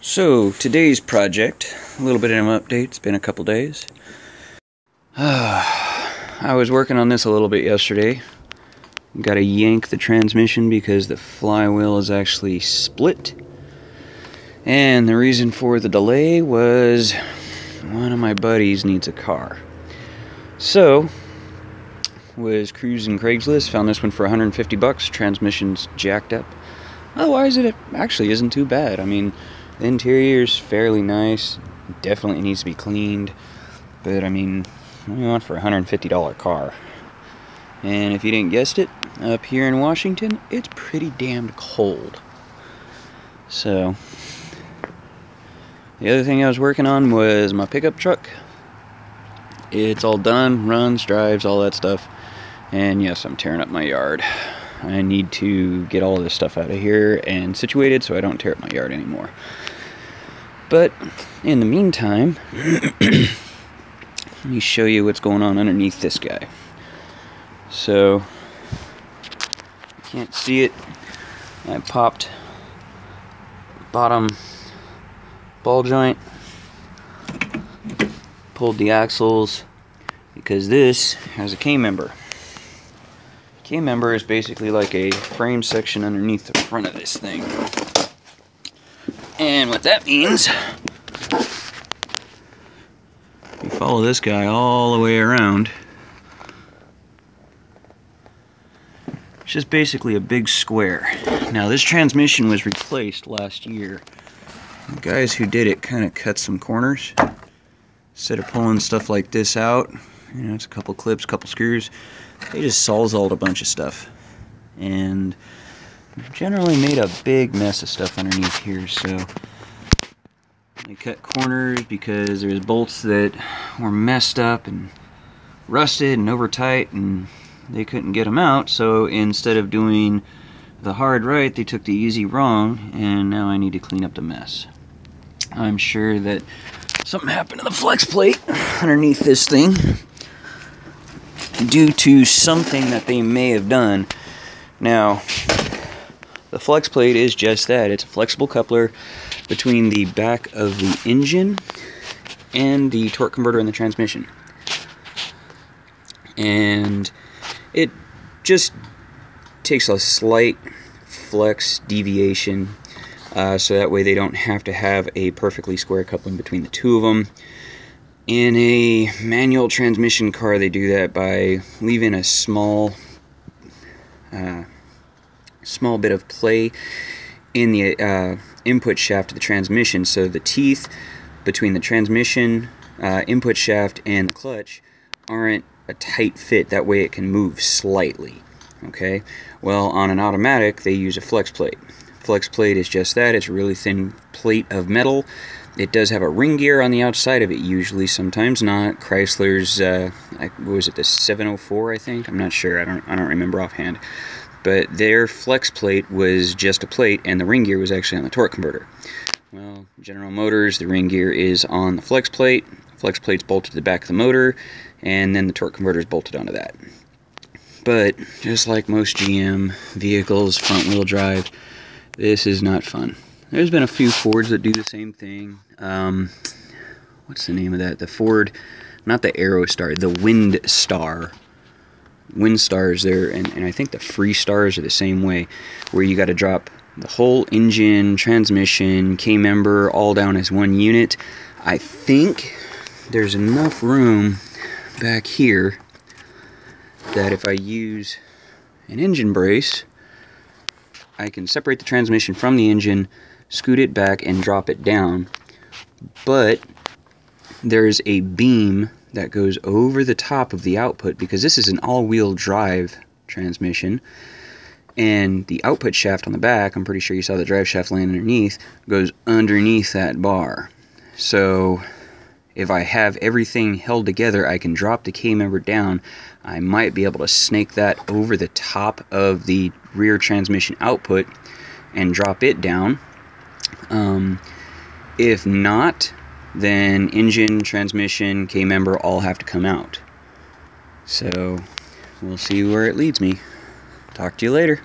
So, today's project, a little bit of an update. It's been a couple days. I was working on this a little bit yesterday. Got to yank the transmission because the flywheel is actually split. And the reason for the delay was one of my buddies needs a car. So, was cruising Craigslist, found this one for 150 bucks. Transmission's jacked up. Otherwise, it actually isn't too bad. I mean, the interior's fairly nice. Definitely needs to be cleaned. But I mean, what do you want for a $150 car? And if you didn't guess it, up here in Washington, it's pretty damned cold. So, the other thing I was working on was my pickup truck. It's all done, runs, drives, all that stuff. And yes, I'm tearing up my yard. I need to get all this stuff out of here and situated so I don't tear up my yard anymore. But in the meantime, let me show you what's going on underneath this guy. So, you can't see it. I popped bottom ball joint, pulled the axles, because this has a K-member. K-member is basically like a frame section underneath the front of this thing. And what that means, you follow this guy all the way around, it's just basically a big square. Now this transmission was replaced last year. The guys who did it kind of cut some corners. Instead of pulling stuff like this out, you know, it's a couple clips, couple screws, they just sawzalled a bunch of stuff. And generally made a big mess of stuff underneath here. So they cut corners because there's bolts that were messed up and rusted and over tight, and they couldn't get them out. So instead of doing the hard right, they took the easy wrong, and now I need to clean up the mess. I'm sure that something happened to the flex plate underneath this thing due to something that they may have done. Now, the flex plate is just that. It's a flexible coupler between the back of the engine and the torque converter in the transmission. And it just takes a slight flex deviation so that way they don't have to have a perfectly square coupling between the two of them. In a manual transmission car, they do that by leaving a small bit of play in the input shaft of the transmission, so the teeth between the transmission input shaft and the clutch aren't a tight fit. That way it can move slightly. Okay, well, on an automatic they use a flex plate. Flex plate is just that. It's a really thin plate of metal. It does have a ring gear on the outside of it usually, sometimes not. Chrysler's, what was it, the 704, I think? I'm not sure. I don't remember offhand. But their flex plate was just a plate, and the ring gear was actually on the torque converter. Well, General Motors, the ring gear is on the flex plate. Flex plate's bolted to the back of the motor, and then the torque converter is bolted onto that. But just like most GM vehicles, front-wheel drive, this is not fun. There's been a few Fords that do the same thing. What's the name of that? The Ford, not the Aerostar, the Windstar. Windstars there, and I think the Freestars are the same way, where you got to drop the whole engine, transmission, K-member all down as one unit. I think there's enough room back here that if I use an engine brace, I can separate the transmission from the engine, scoot it back, and drop it down. But there's a beam that goes over the top of the output, because this is an all-wheel drive transmission, and the output shaft on the back, I'm pretty sure you saw the drive shaft laying underneath, goes underneath that bar. So if I have everything held together, I can drop the K-member down. I might be able to snake that over the top of the rear transmission output and drop it down. If not, then engine, transmission, K-member all have to come out. So we'll see where it leads me. Talk to you later.